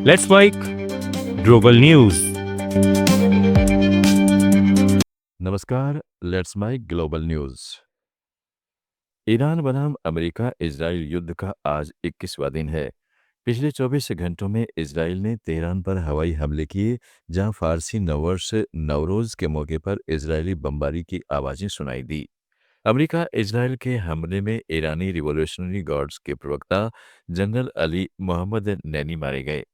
Let's make global news. नमस्कार। Let's my global news. Iran बनाम America Israel युद्ध का आज 21वां दिन है। पिछले 24 घंटों में इजराइल ने तेहरान पर हवाई हमले किए, जहां फारसी नववर्ष नवरोज के मौके पर इजरायली बमबारी की आवाजें सुनाई दी। अमेरिका इजराइल के हमले में ईरानी रिवॉल्यूशनरी गार्ड्स के प्रवक्ता जनरल अली मोहम्मद नैनी मारे गए।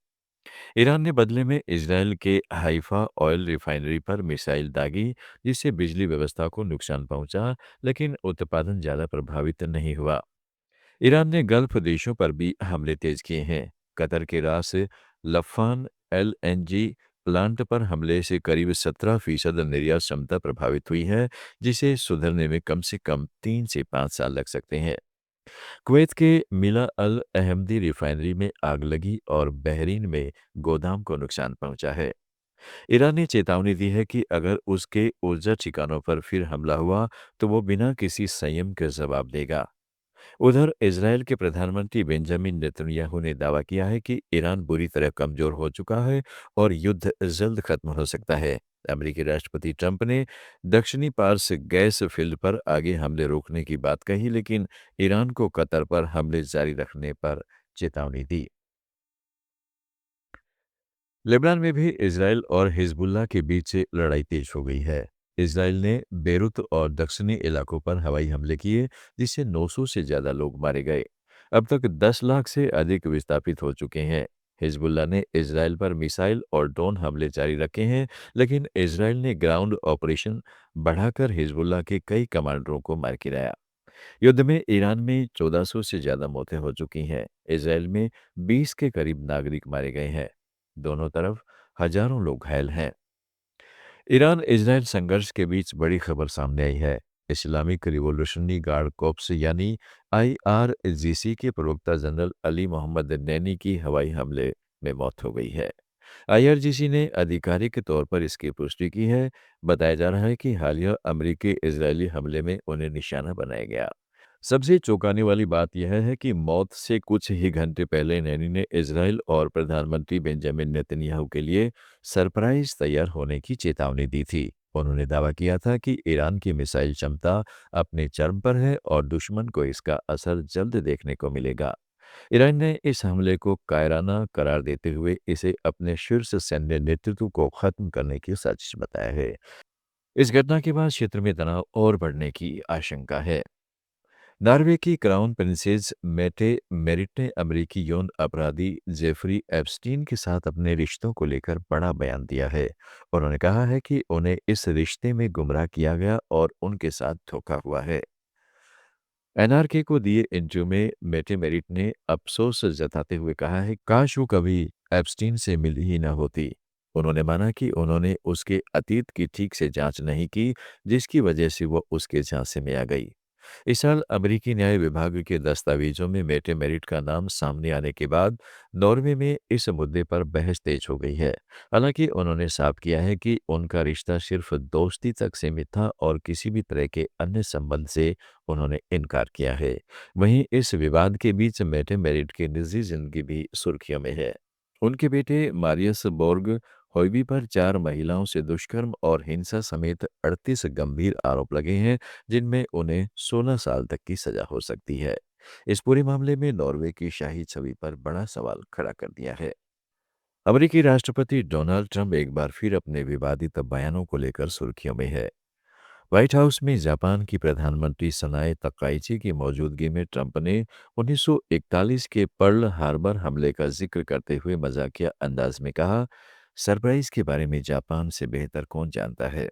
ईरान ने बदले में इजरायल के हाइफा ऑयल रिफाइनरी पर मिसाइल दागी, जिससे बिजली व्यवस्था को नुकसान पहुंचा, लेकिन उत्पादन ज्यादा प्रभावित नहीं हुआ। ईरान ने गल्फ देशों पर भी हमले तेज किए हैं। कतर के रास लफान एलएनजी प्लांट पर हमले से करीब 17% निर्यात क्षमता प्रभावित हुई है, जिसे सुधरने में कम से कम 3 से 5 साल लग सकते हैं। कुवैत के मिला अल अहमदी रिफाइनरी में आग लगी और बहरीन में गोदाम को नुकसान पहुंचा है। ईरान ने चेतावनी दी है कि अगर उसके ऊर्जा ठिकानों पर फिर हमला हुआ तो वो बिना किसी संयम के जवाब देगा। उधर इजरायल के प्रधानमंत्री बेंजामिन नेतन्याहू ने दावा किया है कि ईरान बुरी तरह कमजोर हो चुका है और युद्ध जल्द खत्म हो सकता है। अमेरिकी राष्ट्रपति ट्रंप ने दक्षिणी पार्स गैस फील्ड पर आगे हमले रोकने की बात कही, लेकिन ईरान को कतर पर हमले जारी रखने पर चेतावनी दी। लेबनान में भी इसराइल और हिजबुल्लाह के बीच से लड़ाई तेज हो गई है। इसराइल ने बेरूत और दक्षिणी इलाकों पर हवाई हमले किए, जिससे 900 से ज्यादा लोग मारे गए। अब तक 10 लाख से अधिक विस्थापित हो चुके हैं। हिजबुल्लाह ने इसराइल पर मिसाइल और ड्रोन हमले जारी रखे हैं, लेकिन इसराइल ने ग्राउंड ऑपरेशन बढ़ाकर हिजबुल्लाह के कई कमांडरों को मार गिराया। युद्ध में ईरान में 1400 से ज्यादा मौतें हो चुकी हैं। इसराइल में 20 के करीब नागरिक मारे गए हैं। दोनों तरफ हजारों लोग घायल हैं। ईरान इजराइल संघर्ष के बीच बड़ी खबर सामने आई है। इस्लामिक रिवॉल्यूशनरी गार्ड कॉर्प्स यानी आईआरजीसी के प्रवक्ता जनरल अली मोहम्मद नैनी की हवाई हमले में मौत हो गई है। आईआरजीसी ने आधिकारिक तौर पर इसकी पुष्टि की है। बताया जा रहा है कि हालिया अमेरिकी इजरायली हमले में उन्हें निशाना बनाया गया। सबसे चौंकाने वाली बात यह है कि मौत से कुछ ही घंटे पहले नैनी ने इजराइल और प्रधानमंत्री बेंजामिन नेतन्याहू के लिए सरप्राइज तैयार होने की चेतावनी दी थी। उन्होंने दावा किया था कि ईरान की मिसाइल क्षमता अपने चरम पर है और दुश्मन को इसका असर जल्द देखने को मिलेगा। ईरान ने इस हमले को कायराना करार देते हुए इसे अपने शीर्ष सैन्य नेतृत्व को खत्म करने की साजिश बताया है। इस घटना के बाद क्षेत्र में तनाव और बढ़ने की आशंका है। नॉर्वे की क्राउन प्रिंसेस मेटे मेरिट ने अमेरिकी यौन अपराधी जेफरी एप्स्टीन के साथ अपने रिश्तों को लेकर बड़ा बयान दिया है। उन्होंने कहा है कि उन्हें इस रिश्ते में गुमराह किया गया और उनके साथ धोखा हुआ है। एनआरके को दिए इंटरव्यू में मेटे मेरिट ने अफसोस जताते हुए कहा है, काश वो कभी एप्स्टीन से मिली ही न होती। उन्होंने माना कि उन्होंने उसके अतीत की ठीक से जांच नहीं की, जिसकी वजह से वो उसके झांसे में आ गई। इस साल अमेरिकी न्याय विभाग के दस्तावेजों में मेटे मेरिट का नाम सामने आने के बाद नॉर्वे में इस मुद्दे पर बहस तेज हो गई है। हालांकि उन्होंने साफ किया है कि उनका रिश्ता सिर्फ दोस्ती तक सीमित था और किसी भी तरह के अन्य संबंध से उन्होंने इनकार किया है। वहीं इस विवाद के बीच मेटे मेरिट की निजी जिंदगी भी सुर्खियों में है। उनके बेटे मारियस बोर्ग होइबी पर 4 महिलाओं से दुष्कर्म और हिंसा समेत 38 गंभीर आरोप लगे हैं, जिनमें उन्हें 16 साल तक की सजा हो सकती है। इस पूरे मामले में नॉर्वे की शाही छवि पर बड़ा सवाल खड़ा कर दिया है। अमेरिकी राष्ट्रपति डोनाल्ड ट्रंप एक बार फिर अपने विवादित बयानों को लेकर सुर्खियों में है। व्हाइट हाउस में जापान की प्रधानमंत्री सनाए तकाइची की मौजूदगी में ट्रंप ने 1941 के पर्ल हार्बर हमले का जिक्र करते हुए मजाकिया अंदाज में कहा, सरप्राइज के बारे में जापान से बेहतर कौन जानता है।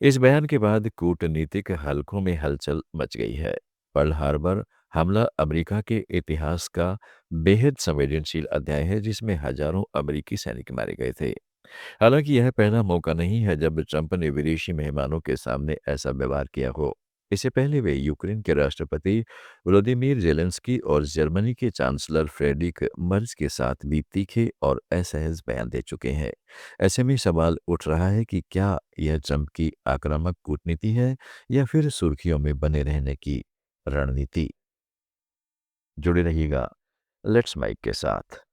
इस बयान के बाद कूटनीतिक हलकों में हलचल मच गई है। पर्ल हार्बर हमला अमेरिका के इतिहास का बेहद संवेदनशील अध्याय है, जिसमें हजारों अमेरिकी सैनिक मारे गए थे। हालांकि यह पहला मौका नहीं है जब ट्रंप ने विदेशी मेहमानों के सामने ऐसा व्यवहार किया हो। इससे पहले वे यूक्रेन के राष्ट्रपति व्लादिमीर जेलेंस्की और जर्मनी के चांसलर फ्रेडरिक मर्ज के साथ भी तीखे और असहज बयान दे चुके हैं। ऐसे में सवाल उठ रहा है कि क्या यह ट्रंप की आक्रामक कूटनीति है या फिर सुर्खियों में बने रहने की रणनीति। जुड़े रहिएगा लेट्स माइक के साथ।